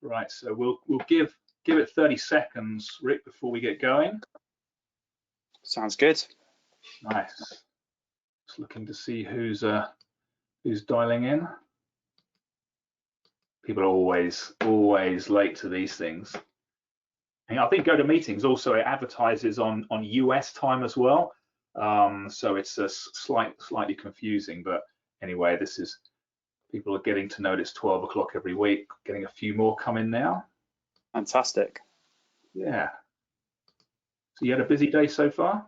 Right, so we'll give it 30 seconds, Rick, before we get going. Sounds good. Nice. Just looking to see who's dialing in. People are always late to these things. And I think GoToMeetings also, it advertises on US time as well, so it's a slightly confusing. But anyway, this is, people are getting to know it's 12 o'clock every week. Getting a few more come in now. Fantastic. Yeah. So you had a busy day so far?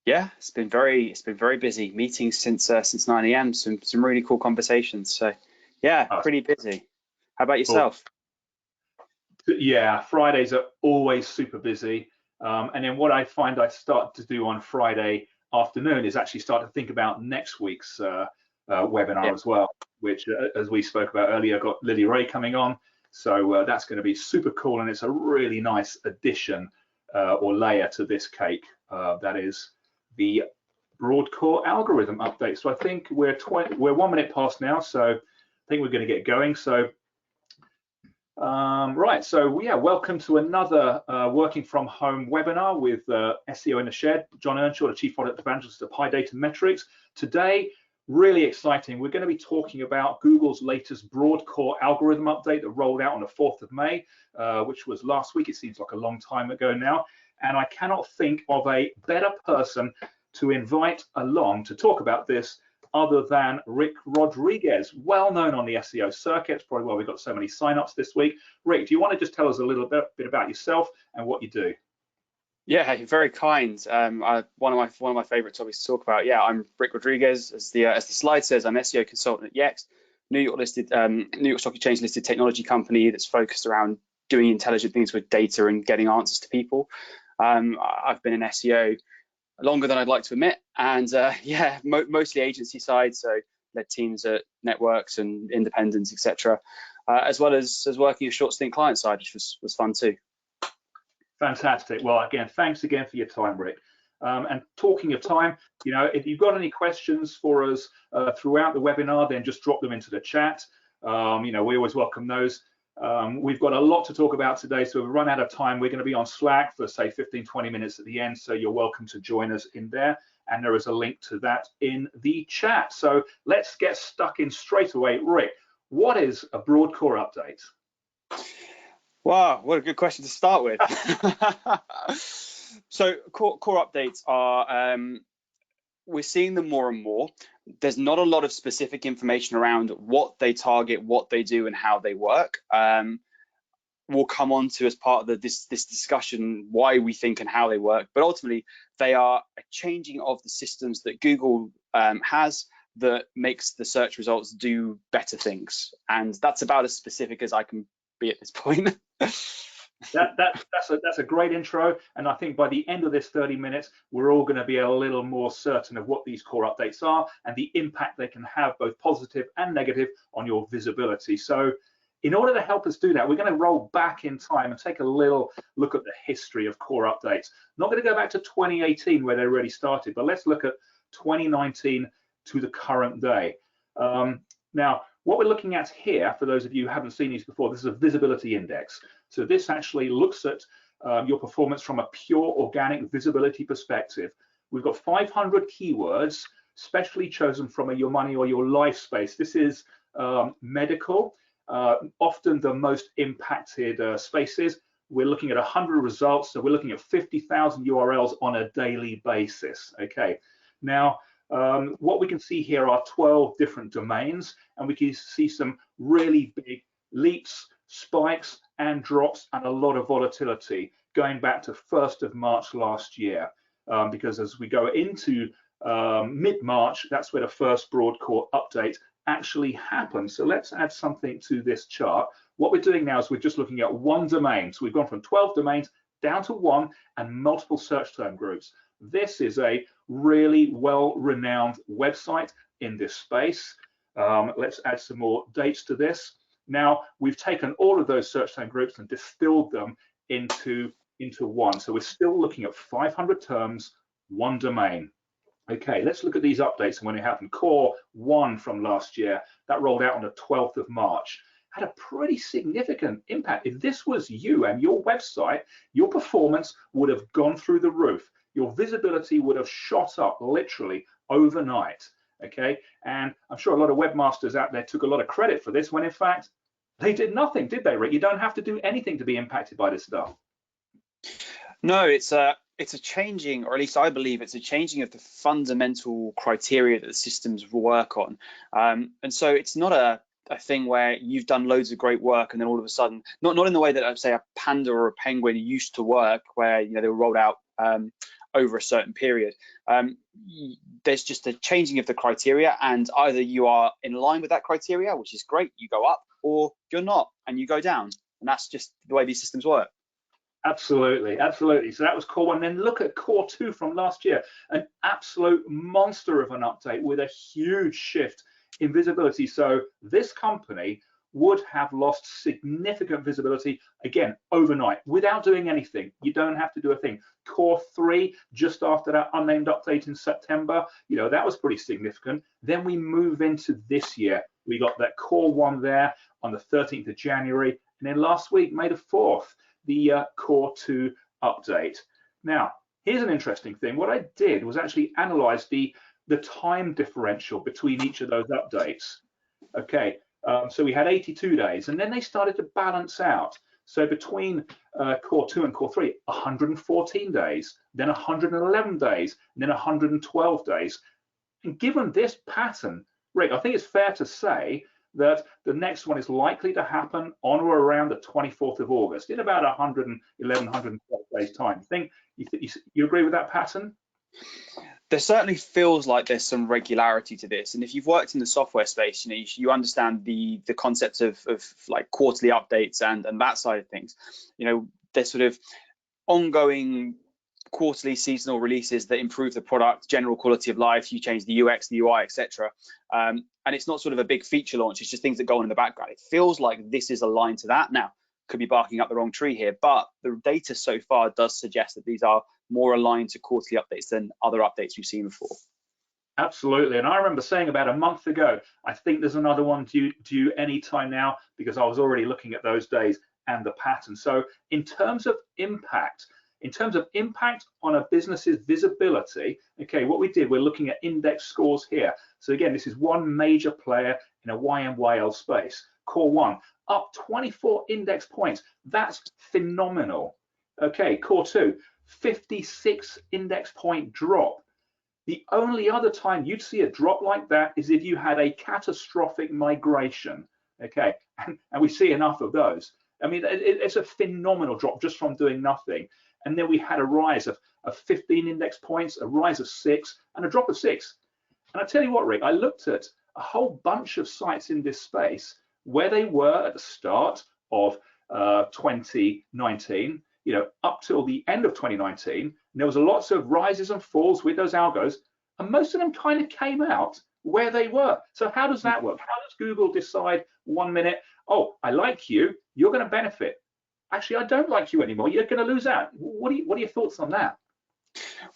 Yeah, it's been very busy. Meetings since 9 a.m. Some really cool conversations. So yeah, pretty busy. How about yourself? Yeah, Fridays are always super busy. And then what I find I start to do on Friday afternoon is actually start to think about next week's webinar as well, which, as we spoke about earlier, got Lily Ray coming on. So that's going to be super cool, and it's a really nice addition or layer to this cake. That is the broad core algorithm update. So I think we're 1 minute past now, so I think we're going to get going. So right, so yeah, welcome to another working from home webinar with SEO in the Shed. Jon Earnshaw, the Chief Product Evangelist at Datametrics. Today, really exciting, we're going to be talking about Google's latest broad core algorithm update that rolled out on the 4th of May, which was last week. It seems like a long time ago now. And I cannot think of a better person to invite along to talk about this other than Ric Rodriguez, well known on the SEO circuit. It's probably why we've got so many signups this week. Rick, do you want to just tell us a little bit about yourself and what you do? Yeah, you're very kind. One of my favorite topics to talk about. Yeah, I'm Ric Rodriguez. As the slide says, I'm SEO consultant at Yext, New York Stock Exchange listed technology company that's focused around doing intelligent things with data and getting answers to people. I've been in SEO longer than I'd like to admit, and yeah, mostly agency side, so led teams at networks and independents, etc., as well as working a short stint client side, which was fun too. Fantastic. Well, again, thanks again for your time, Rick. And talking of time, you know, if you've got any questions for us throughout the webinar, then just drop them into the chat. You know, we always welcome those. We've got a lot to talk about today, so we've run out of time. We're going to be on Slack for, say, 15-20 minutes at the end, so you're welcome to join us in there. And there is a link to that in the chat. So let's get stuck in straight away. Rick, what is a broad core update? Wow, what a good question to start with. So core updates are, we're seeing them more and more. There's not a lot of specific information around what they target, what they do, and how they work. We'll come on to, as part of this discussion, why we think and how they work. But ultimately, they are a changing of the systems that Google has that makes the search results do better things. And that's about as specific as I can be at this point. That's a great intro, and I think by the end of this 30 minutes, we're all going to be a little more certain of what these core updates are and the impact they can have, both positive and negative, on your visibility. So in order to help us do that, we're going to roll back in time and take a little look at the history of core updates. Not going to go back to 2018 where they really started, but let's look at 2019 to the current day. Now, what we're looking at here, for those of you who haven't seen these before, this is a visibility index. So this actually looks at your performance from a pure organic visibility perspective. We've got 500 keywords, specially chosen from your money or your life space. This is medical, often the most impacted spaces. We're looking at 100 results, so we're looking at 50,000 URLs on a daily basis. Okay, now what we can see here are 12 different domains, and we can see some really big leaps, spikes, and drops, and a lot of volatility going back to 1st of March last year, because as we go into mid-March, that's where the first broad core update actually happened. So let's add something to this chart. What we're doing now is we're just looking at one domain. So we've gone from 12 domains down to one and multiple search term groups. This is a really well-renowned website in this space. Let's add some more dates to this. Now, we've taken all of those search term groups and distilled them into one. So we're still looking at 500 terms, one domain. Okay, let's look at these updates and when it happened. Core 1 from last year, that rolled out on the 12th of March. had a pretty significant impact. If this was you and your website, your performance would have gone through the roof. Your visibility would have shot up literally overnight. Okay, and I'm sure a lot of webmasters out there took a lot of credit for this when in fact they did nothing, did they, Rick? You don't have to do anything to be impacted by this stuff. No, it's a changing, or at least I believe it's a changing of the fundamental criteria that the systems work on. And so it's not a thing where you've done loads of great work and then all of a sudden, not in the way that I'd say a panda or a penguin used to work, where they were rolled out over a certain period. There's just a changing of the criteria, and either you are in line with that criteria, which is great, you go up, or you're not and you go down. And that's just the way these systems work. Absolutely, absolutely. So that was core one. Then look at core two from last year, an absolute monster of an update with a huge shift in visibility. So this company would have lost significant visibility again overnight without doing anything. You don't have to do a thing. Core three, just after that unnamed update in September, that was pretty significant. Then we move into this year. We got that core one there on the 13th of January, and then last week, May the 4th, the core two update. Now, here's an interesting thing. What I did was actually analyze the time differential between each of those updates. Okay, so we had 82 days, and then they started to balance out. So between core two and core three, 114 days, then 111 days, and then 112 days. And given this pattern, Rick, I think it's fair to say that the next one is likely to happen on or around the 24th of August, in about 111, 112 days time. You agree with that pattern? There certainly feels like there's some regularity to this, and if you've worked in the software space, you understand the concepts of like quarterly updates and that side of things. There's sort of ongoing quarterly seasonal releases that improve the product, general quality of life. You change the UX, the UI, etc. And it's not sort of a big feature launch, it's just things that go on in the background. It feels like this is aligned to that. Now, could be barking up the wrong tree here, but the data so far does suggest that these are more aligned to quarterly updates than other updates we've seen before. Absolutely, and I remember saying about a month ago, I think there's another one due any time now, because I was already looking at those days and the pattern. So in terms of impact on a business's visibility, okay, what we did, we're looking at index scores here. So again, this is one major player in a YMYL space. Core one, up 24 index points. That's phenomenal. Okay, core two, 56 index point drop. The only other time you'd see a drop like that is if you had a catastrophic migration. Okay, and we see enough of those. I mean, it's a phenomenal drop just from doing nothing. And then we had a rise of 15 index points, a rise of 6, and a drop of 6. And I tell you what, Rick, I looked at a whole bunch of sites in this space where they were at the start of 2019, up till the end of 2019. And there was lots of rises and falls with those algos, and most of them kind of came out where they were. So how does that work? How does Google decide 1 minute, oh, I like you, you're going to benefit? Actually, I don't like you anymore, you're going to lose out. What are your thoughts on that?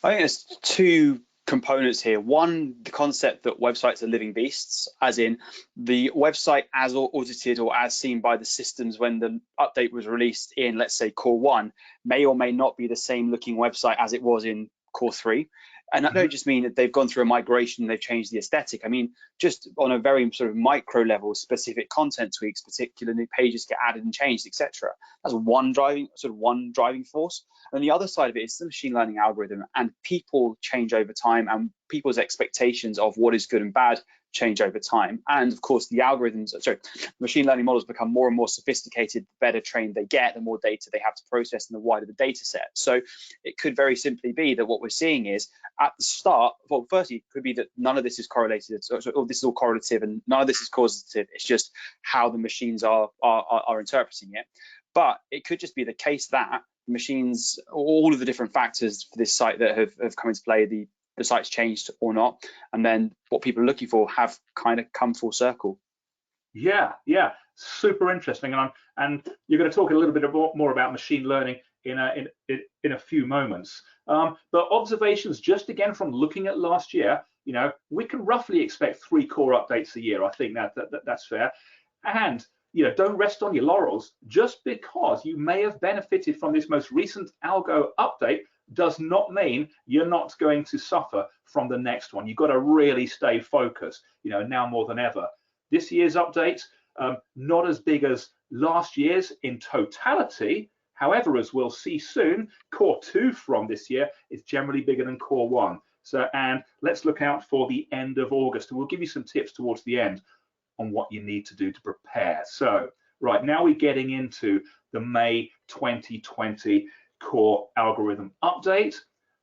I think there's two components here. One, the concept that websites are living beasts, as in the website as audited or as seen by the systems when the update was released in, let's say, core one, may or may not be the same looking website as it was in core three. And I don't just mean that they've gone through a migration and they've changed the aesthetic. I mean, just on a very sort of micro level, specific content tweaks, particular new pages get added and changed, etc. That's one driving force. And the other side of it is the machine learning algorithm, and people change over time, and people's expectations of what is good and bad change over time. And of course, the machine learning models become more and more sophisticated, the better trained they get, the more data they have to process, and the wider the data set. So it could very simply be that what we're seeing is at the start, well, firstly, it could be that none of this is correlated, or this is all correlative and none of this is causative. It's just how the machines are interpreting it. But it could just be the case that machines, all of the different factors for this site that have come into play, the site's changed or not, and then what people are looking for have kind of come full circle. Yeah, super interesting. And you're going to talk a little bit more about machine learning in a few moments. But observations, just again from looking at last year, we can roughly expect 3 core updates a year. I think that's fair. And don't rest on your laurels. Just because you may have benefited from this most recent algo update does not mean you're not going to suffer from the next one. You've got to really stay focused, now more than ever. This year's update, not as big as last year's in totality. However, as we'll see soon, Core 2 from this year is generally bigger than Core 1. So, and let's look out for the end of August, and we'll give you some tips towards the end on what you need to do to prepare. So, right, now we're getting into the May 2020 core algorithm update.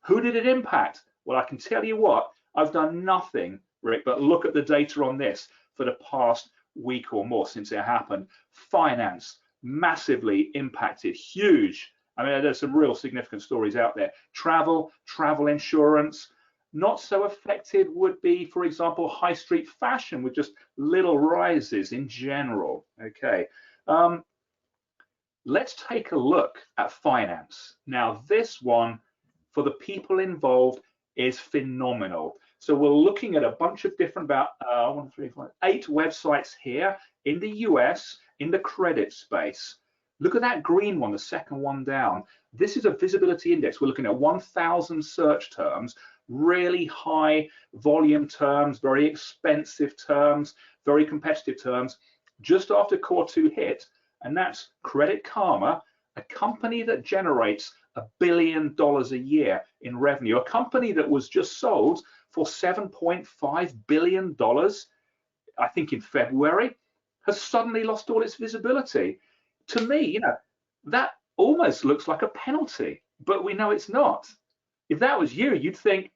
Who did it impact? Well, I can tell you what, I've done nothing, Rick, but look at the data on this for the past week or more since it happened. Finance, massively impacted, huge. I mean, there's some real significant stories out there. Travel insurance, not so affected would be, for example, high street fashion with just little rises in general. Okay, let's take a look at finance. Now, this one, for the people involved, is phenomenal. So we're looking at a bunch of different, about 8 websites here in the US in the credit space. Look at that green one, the second one down. This is a visibility index. We're looking at 1,000 search terms, really high volume terms, very expensive terms, very competitive terms, just after Core 2 hit, and that's Credit Karma, a company that generates $1 billion a year in revenue, a company that was just sold for $7.5 billion, I think in February, has suddenly lost all its visibility. To me, that almost looks like a penalty, but we know it's not. If that was you, you'd think,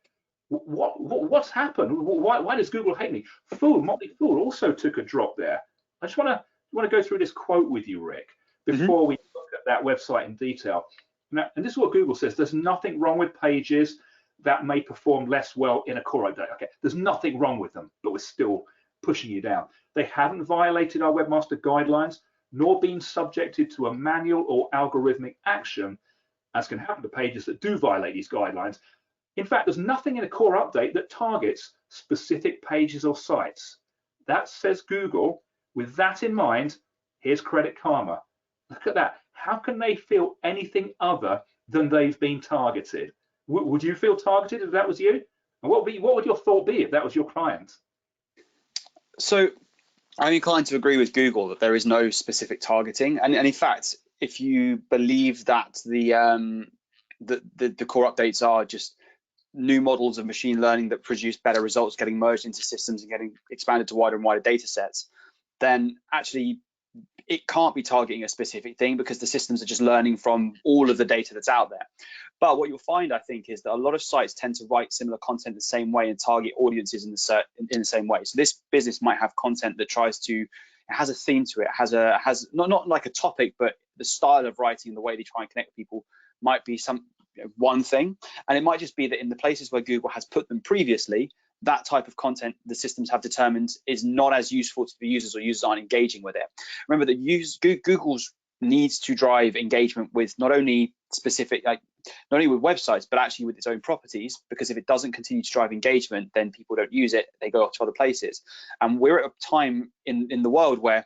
what's happened? Why does Google hate me? Motley Fool also took a drop there. I just want to go through this quote with you, Rick, before we look at that website in detail. Now, and this is what Google says: there's nothing wrong with pages that may perform less well in a core update. Okay, there's nothing wrong with them, but we're still pushing you down. They haven't violated our webmaster guidelines, nor been subjected to a manual or algorithmic action, as can happen to pages that do violate these guidelines. In fact, there's nothing in a core update that targets specific pages or sites. That says Google. With that in mind, here's Credit Karma. Look at that. How can they feel anything other than they've been targeted? Would you feel targeted if that was you? And what would your thought be if that was your client? So I'm inclined to agree with Google that there is no specific targeting, and in fact, if you believe that the core updates are just new models of machine learning that produce better results getting merged into systems and getting expanded to wider and wider data sets, then actually it can't be targeting a specific thing because the systems are just learning from all of the data that's out there. But what you'll find, I think, is that a lot of sites tend to write similar content the same way and target audiences in the same way. So this business might have content that tries to, it has a theme to it, has not like a topic, but the style of writing and the way they try and connect with people might be one thing. And it might just be that in the places where Google has put them previously, that type of content the systems have determined is not as useful to the users, or users aren't engaging with it. Remember that Google's needs to drive engagement with not only with websites, but actually with its own properties, because if it doesn't continue to drive engagement, then people don't use it, they go off to other places. And we're at a time in the world where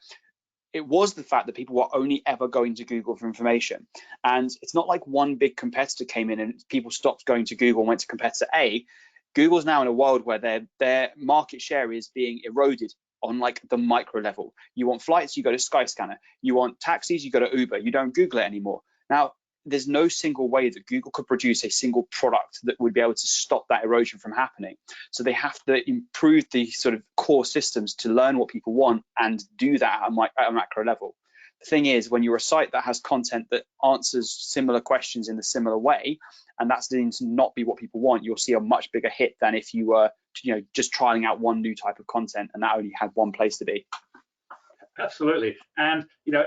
it was the fact that people were only ever going to Google for information. And it's not like one big competitor came in and people stopped going to Google and went to competitor A. Google's now in a world where their market share is being eroded on like the micro level. You want flights, you go to Skyscanner. You want taxis, you go to Uber. You don't Google it anymore. Now, there's no single way that Google could produce a single product that would be able to stop that erosion from happening. So they have to improve the sort of core systems to learn what people want and do that at a macro level. The thing is, when you're a site that has content that answers similar questions in a similar way, and that's going to not be what people want, you'll see a much bigger hit than if you were, just trying out one new type of content and that only had one place to be. Absolutely. And,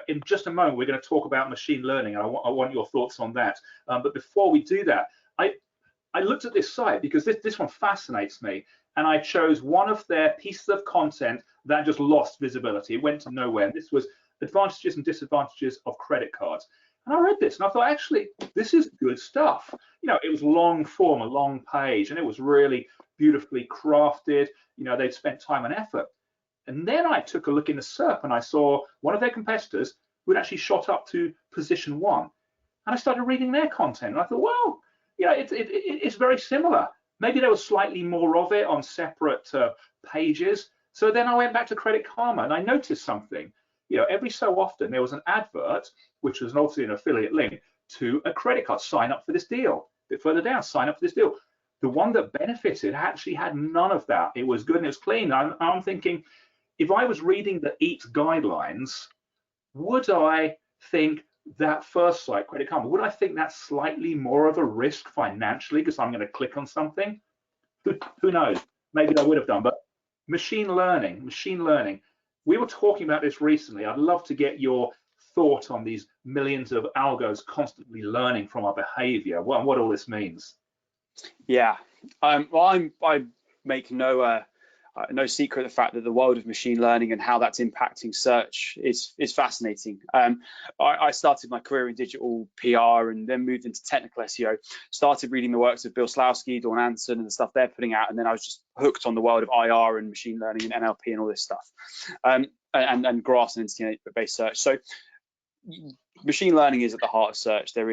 in just a moment, we're going to talk about machine learning. And I want your thoughts on that. But before we do that, I looked at this site because this one fascinates me. And I chose one of their pieces of content that just lost visibility. It went to nowhere. And this was advantages and disadvantages of credit cards. And I read this and I thought, actually, this is good stuff. It was long form, a long page, and it was really beautifully crafted. They'd spent time and effort. And then I took a look in the SERP and I saw one of their competitors who had actually shot up to position 1. And I started reading their content and I thought, well, it's very similar. Maybe there was slightly more of it on separate pages. So then I went back to Credit Karma and I noticed something. Every so often there was an advert, which was obviously an affiliate link to a credit card. Sign up for this deal. A bit further down, sign up for this deal. The one that benefited actually had none of that. It was good and it was clean. I'm thinking, if I was reading the EAT guidelines, would I think that first site, Credit Karma, would I think that's slightly more of a risk financially because I'm going to click on something? Who knows? Maybe I would have done. But machine learning. We were talking about this recently. I'd love to get your thought on these millions of algos constantly learning from our behavior. What all this means. Yeah, well, I make no secret of the fact that the world of machine learning and how that's impacting search is fascinating. I started my career in digital PR and then moved into technical SEO. Started reading the works of Bill Slawski, Dawn Anson, and the stuff they're putting out, and then I was just hooked on the world of IR and machine learning and NLP and all this stuff, and graphs and entity-based search. So machine learning is at the heart of search. There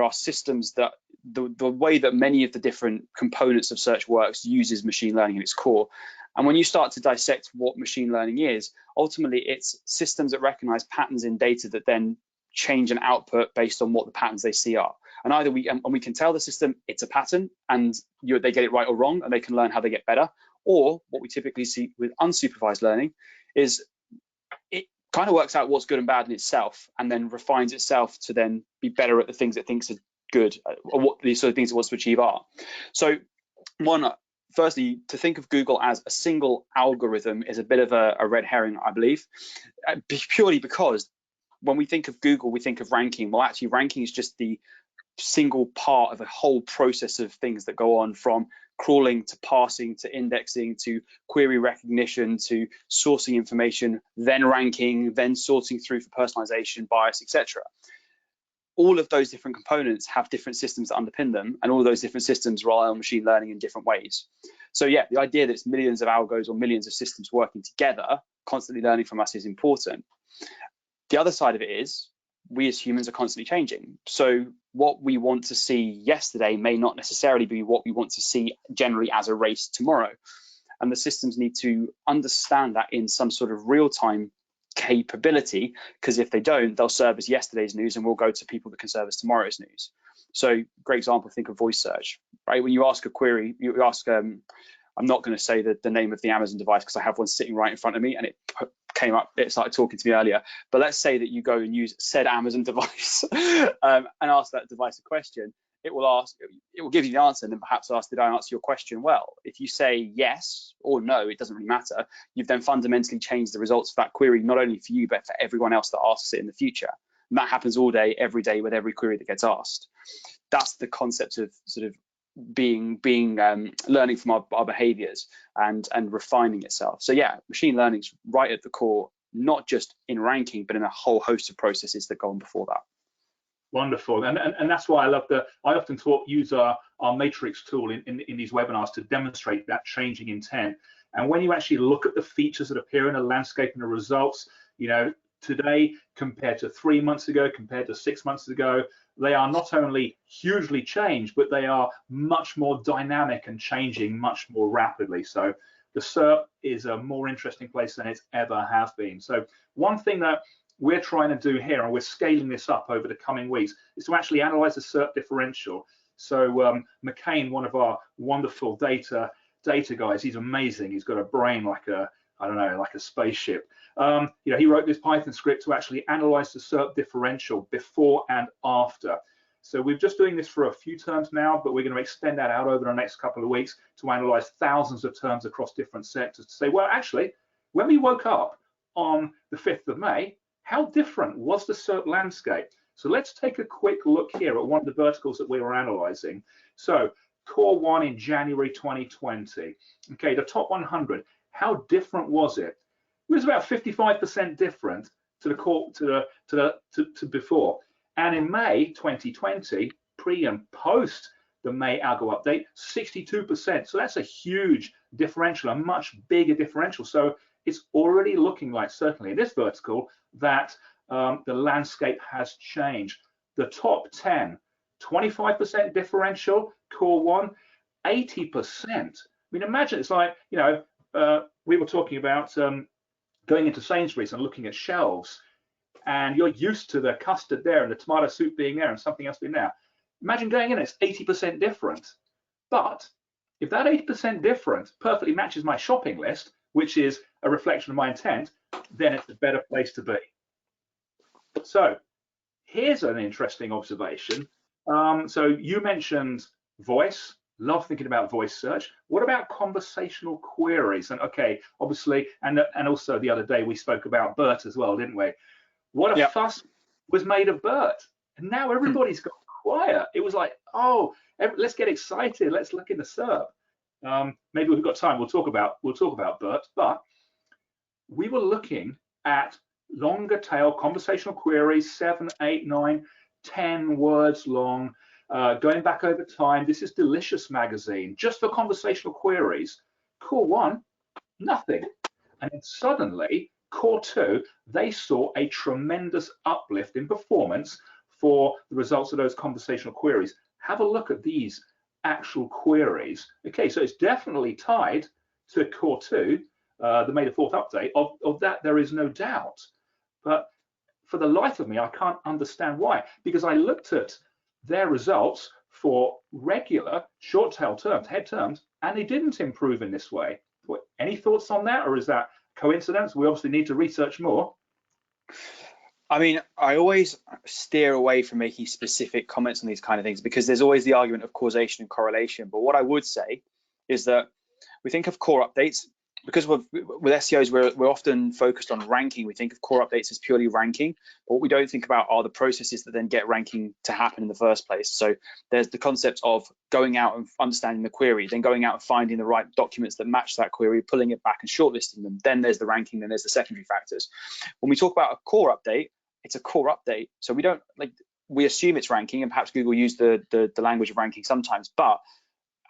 are systems that the way that many of the different components of search works uses machine learning at its core. And when you start to dissect what machine learning is, ultimately it's systems that recognize patterns in data that then change an output based on what the patterns they see are. And either we can tell the system it's a pattern and they get it right or wrong, and they can learn how they get better. Or what we typically see with unsupervised learning is it kind of works out what's good and bad in itself and then refines itself to then be better at the things it thinks are good, or what these sort of things it wants to achieve are. So firstly, to think of Google as a single algorithm is a bit of a red herring, I believe, purely because when we think of Google, we think of ranking. Well, actually, ranking is just the single part of a whole process of things that go on, from crawling to parsing to indexing to query recognition to sourcing information, then ranking, then sorting through for personalization, bias, etc. All of those different components have different systems that underpin them, and all of those different systems rely on machine learning in different ways. So yeah, the idea that it's millions of algos or millions of systems working together, constantly learning from us, is important. The other side of it is we as humans are constantly changing. So what we want to see yesterday may not necessarily be what we want to see generally as a race tomorrow. And the systems need to understand that in some sort of real-time capability, because if they don't, they'll serve as yesterday's news and we'll go to people that can serve as tomorrow's news. So great example, think of voice search, right? When you ask a query, you ask, I'm not going to say the name of the Amazon device because I have one sitting right in front of me and it came up, it started talking to me earlier, but let's say that you go and use said Amazon device and ask that device a question. It will give you the answer and then perhaps ask, did I answer your question well? If you say yes or no, it doesn't really matter. You've then fundamentally changed the results of that query, not only for you, but for everyone else that asks it in the future. And that happens all day, every day with every query that gets asked. That's the concept of sort of learning from our behaviors and refining itself. So yeah, machine learning is right at the core, not just in ranking, but in a whole host of processes that go on before that. Wonderful, and that's why I often use our matrix tool in these webinars to demonstrate that changing intent. And when you actually look at the features that appear in a landscape and the results, today compared to 3 months ago, compared to 6 months ago, they are not only hugely changed, but they are much more dynamic and changing much more rapidly. So the SERP is a more interesting place than it's ever has been. So one thing that we're trying to do here, and we're scaling this up over the coming weeks, is to actually analyze the SERP differential. So McCain, one of our wonderful data guys, he's amazing. He's got a brain like like a spaceship. He wrote this Python script to actually analyze the SERP differential before and after. So we're just doing this for a few terms now, but we're going to extend that out over the next couple of weeks to analyze thousands of terms across different sectors to say, well, actually, when we woke up on the 5th of May, how different was the SERP landscape? So let's take a quick look here at one of the verticals that we were analyzing. So Core 1 in January 2020. Okay, the top 100. How different was it? It was about 55% different to the core to before. And in May 2020, pre and post the May algo update, 62%. So that's a huge differential, a much bigger differential. So it's already looking like, certainly in this vertical, that the landscape has changed. The top 10, 25% differential, core 1, 80%. I mean, imagine it's like, you know, we were talking about going into Sainsbury's and looking at shelves, and you're used to the custard there and the tomato soup being there and something else being there. Imagine going in, it's 80% different. But if that 80% difference perfectly matches my shopping list, which is a reflection of my intent, then it's a better place to be. So here's an interesting observation. So you mentioned voice. Love thinking about voice search. What about conversational queries? And okay, obviously, and also the other day we spoke about BERT as well, didn't we? What a fuss was made of BERT, and now everybody's got quiet. It was like, oh, let's get excited. Let's look in the SERP. Maybe we've got time. We'll talk about BERT, but we were looking at longer tail conversational queries, 7, 8, 9, 10 words long, going back over time. This is Delicious magazine, just for conversational queries. Core 1, nothing. And then suddenly, Core 2, they saw a tremendous uplift in performance for the results of those conversational queries. Have a look at these actual queries. Okay, so it's definitely tied to Core 2, the May the 4th update. Of that, there is no doubt. But for the life of me, I can't understand why. Because I looked at their results for regular short tail terms, head terms, and they didn't improve in this way. Any thoughts on that, or is that coincidence? We obviously need to research more. I mean, I always steer away from making specific comments on these kind of things because there's always the argument of causation and correlation. But what I would say is that we think of core updates because with SEOs, we're often focused on ranking. We think of core updates as purely ranking, but what we don't think about are the processes that then get ranking to happen in the first place. So there's the concept of going out and understanding the query, then going out and finding the right documents that match that query, pulling it back and shortlisting them. Then there's the ranking, then there's the secondary factors. When we talk about a core update, it's a core update. So we assume it's ranking, and perhaps Google use the language of ranking sometimes, but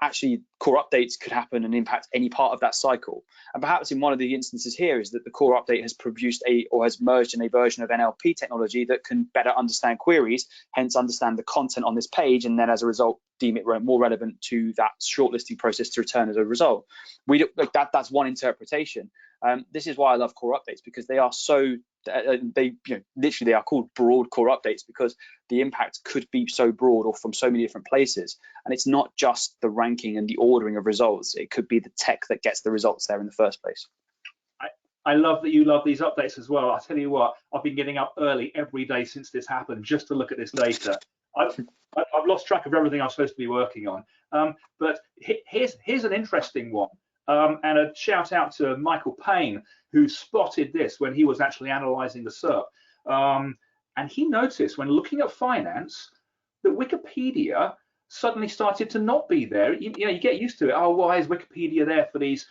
actually core updates could happen and impact any part of that cycle. And perhaps in one of the instances here is that the core update has produced or has merged in a version of NLP technology that can better understand queries, hence understand the content on this page, and then as a result deem it more relevant to that shortlisting process to return as a result. That's one interpretation. This is why I love core updates, because they are so literally they are called broad core updates because the impact could be so broad or from so many different places. And it's not just the ranking and the ordering of results, it could be the tech that gets the results there in the first place. I love that you love these updates as well. I'll tell you what, I've been getting up early every day since this happened just to look at this data. I've lost track of everything I'm supposed to be working on. But here's an interesting one. And a shout out to Michael Payne, who spotted this when he was actually analyzing the SERP. And he noticed when looking at finance that Wikipedia suddenly started to not be there. You get used to it. Oh, why is Wikipedia there for these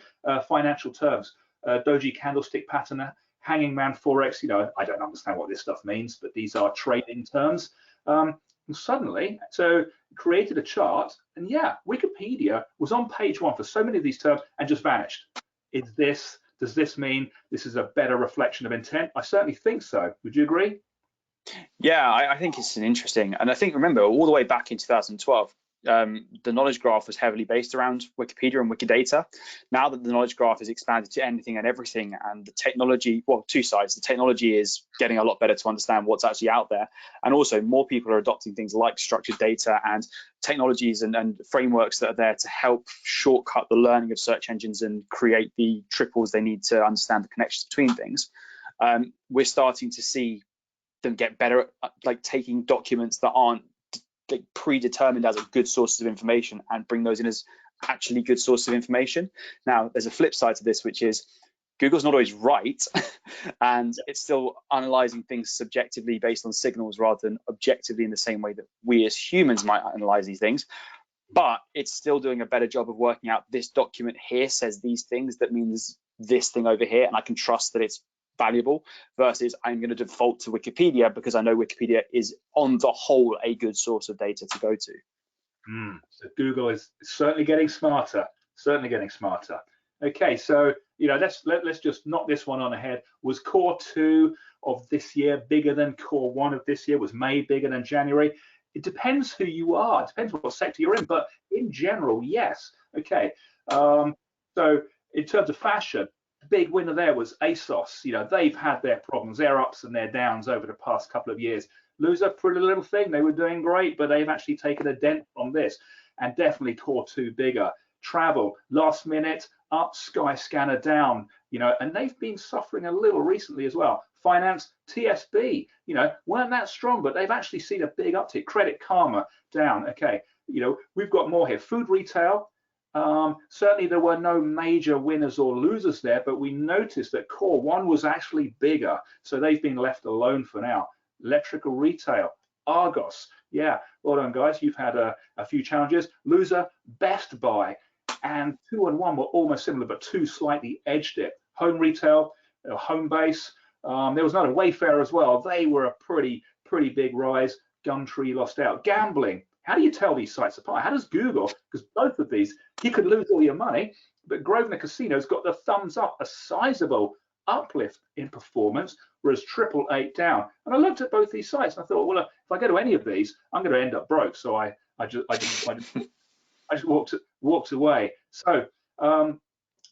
financial terms? Doji candlestick pattern, hanging man forex. I don't understand what this stuff means, but these are trading terms. And suddenly, so created a chart, and yeah, Wikipedia was on page 1 for so many of these terms and just vanished. Does this mean this is a better reflection of intent? I certainly think so. Would you agree? Yeah, I think it's an interesting, and I think, remember, all the way back in 2012, the knowledge graph was heavily based around Wikipedia and Wikidata. Now that the knowledge graph is expanded to anything and everything, and the technology, well, two sides, the technology is getting a lot better to understand what's actually out there, and also more people are adopting things like structured data and technologies and frameworks that are there to help shortcut the learning of search engines and create the triples they need to understand the connections between things. We're starting to see them get better at taking documents that aren't predetermined as a good sources of information and bring those in as actually good sources of information. Now, there's a flip side to this, which is Google's not always right, and it's still analyzing things subjectively based on signals rather than objectively in the same way that we as humans might analyze these things. But it's still doing a better job of working out this document here says these things, that means this thing over here, and I can trust that it's valuable, versus I'm going to default to Wikipedia because I know Wikipedia is on the whole a good source of data to go to. So Google is certainly getting smarter, Okay, so let's just knock this one on the head. Was core 2 of this year bigger than core 1 of this year? Was May bigger than January? It depends who you are. It depends what sector you're in. But in general, yes. Okay. So in terms of fashion, the big winner there was ASOS. They've had their problems, their ups and their downs over the past couple of years. Loser, pretty little thing. They were doing great, but they've actually taken a dent from this. And definitely core 2 bigger. Travel, last minute, up, Skyscanner down, and they've been suffering a little recently as well. Finance, TSB, weren't that strong, but they've actually seen a big uptick. Credit Karma down. Okay, we've got more here. Food retail, certainly there were no major winners or losers there, but we noticed that core 1 was actually bigger, so they've been left alone for now. Electrical retail, Argos, yeah, well done guys, you've had a few challenges. Loser, Best Buy, and 2 and 1 were almost similar, but 2 slightly edged it. Home retail, Homebase, there was another Wayfair as well. They were a pretty big rise. Gumtree lost out. Gambling, how do you tell these sites apart? How does Google, because both of these, you could lose all your money, but Grosvenor Casino's got the thumbs up, a sizable uplift in performance, whereas 888 down. And I looked at both these sites and I thought, well, if I go to any of these, I'm going to end up broke. So I just walked away. So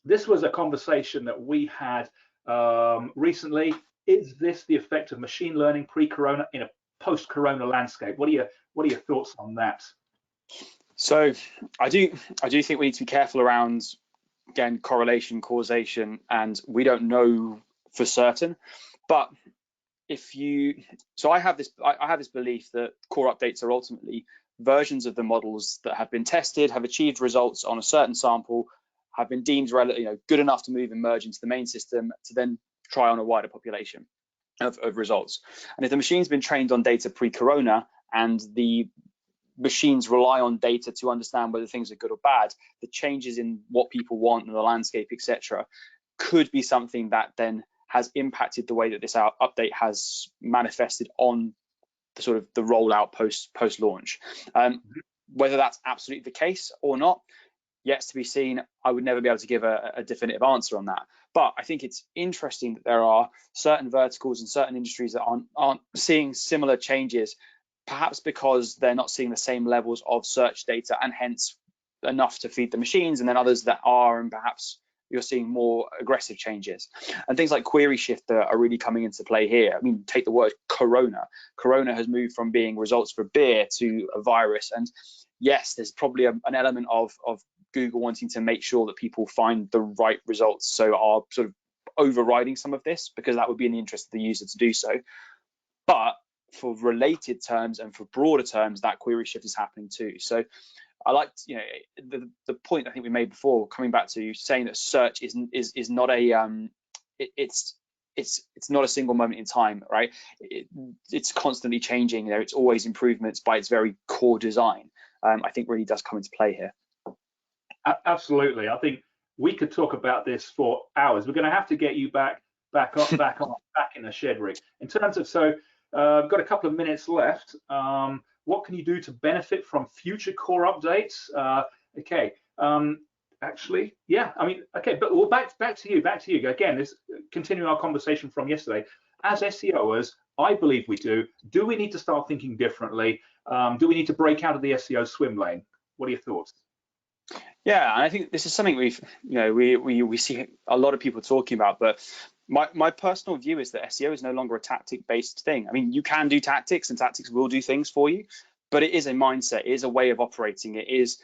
this was a conversation that we had recently. Is this the effect of machine learning pre-corona in a post-corona landscape? What are your thoughts on that? So I do think we need to be careful around, again, correlation, causation, and we don't know for certain. But I have this belief that core updates are ultimately versions of the models that have been tested, have achieved results on a certain sample, have been deemed good enough to merge into the main system to then try on a wider population of results. And if the machine's been trained on data pre-corona and the machines rely on data to understand whether things are good or bad, the changes in what people want in the landscape, etc., could be something that then has impacted the way that this update has manifested on the rollout post launch. Whether that's absolutely the case or not, yet to be seen. I would never be able to give a definitive answer on that. But I think it's interesting that there are certain verticals and certain industries that aren't seeing similar changes, perhaps because they're not seeing the same levels of search data and hence enough to feed the machines, and then others that are, and perhaps you're seeing more aggressive changes. And things like query shift are really coming into play here. I mean, take the word corona. Corona has moved from being results for beer to a virus. And yes, there's probably an element of Google wanting to make sure that people find the right results, so are sort of overriding some of this, because that would be in the interest of the user to do so. But for related terms and for broader terms, that query shift is happening too. So I liked, the point I think we made before, coming back to saying that search is not a it's not a single moment in time, right? It's constantly changing. It's always improvements by its very core design. I think really does come into play here. Absolutely. I think we could talk about this for hours. We're going to have to get you back in the shed, Rick. In terms of, I've got a couple of minutes left. What can you do to benefit from future core updates? Actually, yeah. I mean, okay, but well, back to you. Again, this continuing our conversation from yesterday. As SEOers, I believe we do. Do we need to start thinking differently? Do we need to break out of the SEO swim lane? What are your thoughts? Yeah, and I think this is something we see a lot of people talking about, but my personal view is that SEO is no longer a tactic-based thing. I mean, you can do tactics, and tactics will do things for you, but it is a mindset, it is a way of operating, it is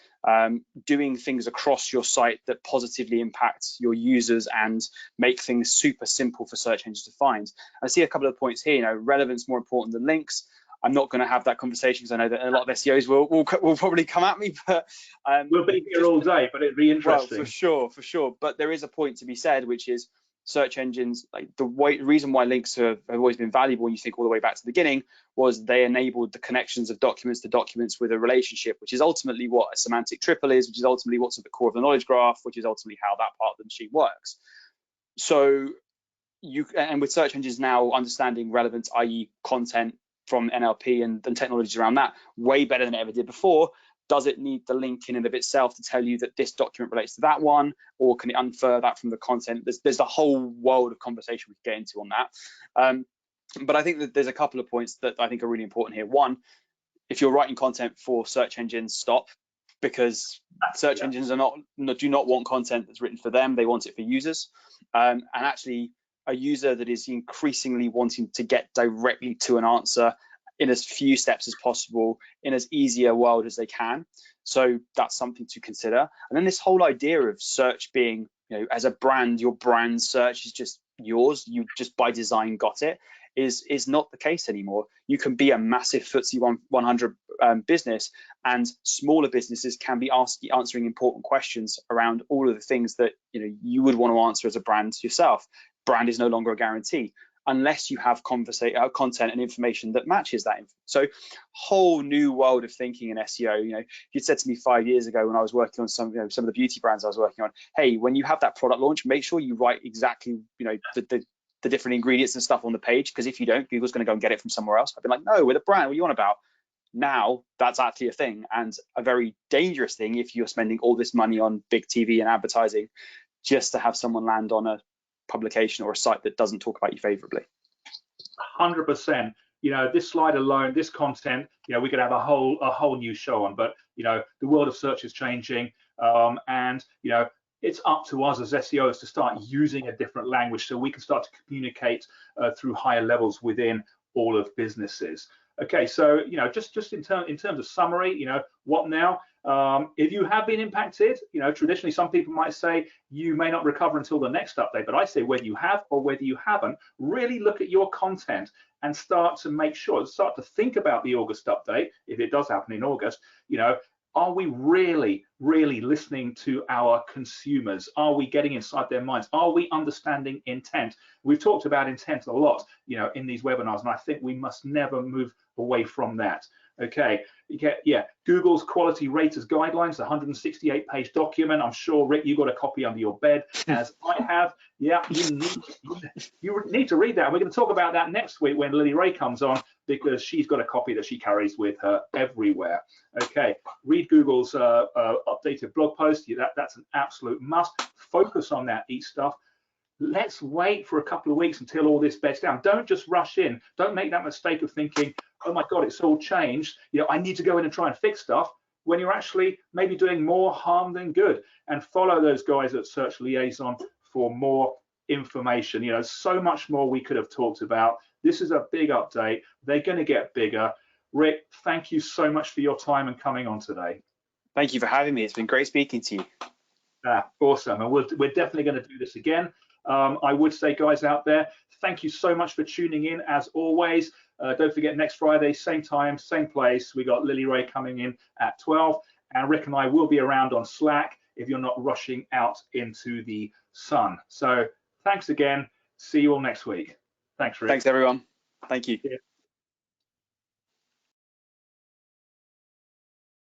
doing things across your site that positively impact your users and make things super simple for search engines to find. I see a couple of points here. Relevance more important than links. I'm not going to have that conversation because I know that a lot of SEOs will probably come at me, but we'll be here all day, but it'd be interesting. Well, for sure. But there is a point to be said, which is search engines, like the reason why links have always been valuable, when you think all the way back to the beginning, was they enabled the connections of documents to documents with a relationship, which is ultimately what a semantic triple is, which is ultimately what's at the core of the knowledge graph, which is ultimately how that part of the machine works. So and with search engines now understanding relevance, i.e. content from NLP and technologies around that way better than it ever did before, Does it need the link in and of itself to tell you that this document relates to that one, or can it infer that from the content? There's the whole world of conversation we can get into on that. But I think that there's a couple of points that I think are really important here. One, if you're writing content for search engines, stop, because search engines do not want content that's written for them. They want it for users. And actually, a user that is increasingly wanting to get directly to an answer in as few steps as possible, in as easy a world as they can. So that's something to consider. And then this whole idea of search being, as a brand, your brand search is just yours. You just by design got it. Is not the case anymore. You can be a massive FTSE 100 business, and smaller businesses can be answering important questions around all of the things that you would want to answer as a brand yourself. Brand is no longer a guarantee unless you have content and information that matches that. So, whole new world of thinking in SEO. If you'd said to me 5 years ago when I was working on some of the beauty brands I was working on, hey, when you have that product launch, make sure you write exactly the different ingredients and stuff on the page, because if you don't, Google's going to go and get it from somewhere else. I've been like, no, we're the brand. What are you on about? Now that's actually a thing, and a very dangerous thing if you're spending all this money on big TV and advertising just to have someone land on a publication or a site that doesn't talk about you favorably. 100%. This slide alone, this content, we could have a whole new show on. But the world of search is changing, and it's up to us as SEOs to start using a different language so we can start to communicate through higher levels within all of businesses. Okay, so just in terms of summary, what now? If you have been impacted, traditionally some people might say you may not recover until the next update, but I say whether you have or whether you haven't, really look at your content and start to think about the August update. If it does happen in August, are we really listening to our consumers? Are we getting inside their minds? Are we understanding intent? We've talked about intent a lot, in these webinars, and I think we must never move away from that. Okay, Google's quality raters guidelines, the 168-page document. I'm sure, Rick, you got a copy under your bed, as I have. Yeah, you need to read that. We're going to talk about that next week when Lily Ray comes on, because she's got a copy that she carries with her everywhere. Okay, read Google's updated blog post. That's an absolute must. Focus on that stuff. Let's wait for a couple of weeks until all this beds down. Don't just rush in. Don't make that mistake of thinking, oh my God, it's all changed. I need to go in and try and fix stuff, when you're actually maybe doing more harm than good. And follow those guys at Search Liaison for more information. So much more we could have talked about. This is a big update. They're going to get bigger. Rick, thank you so much for your time and coming on today. Thank you for having me. It's been great speaking to you. Awesome. And we're definitely going to do this again. I would say, guys out there, thank you so much for tuning in as always. Don't forget, next Friday, same time, same place. We got Lily Ray coming in at 12, and Rick and I will be around on Slack if you're not rushing out into the sun. So thanks again. See you all next week. Thanks, Rick. Thanks, everyone. Thank you. Yeah.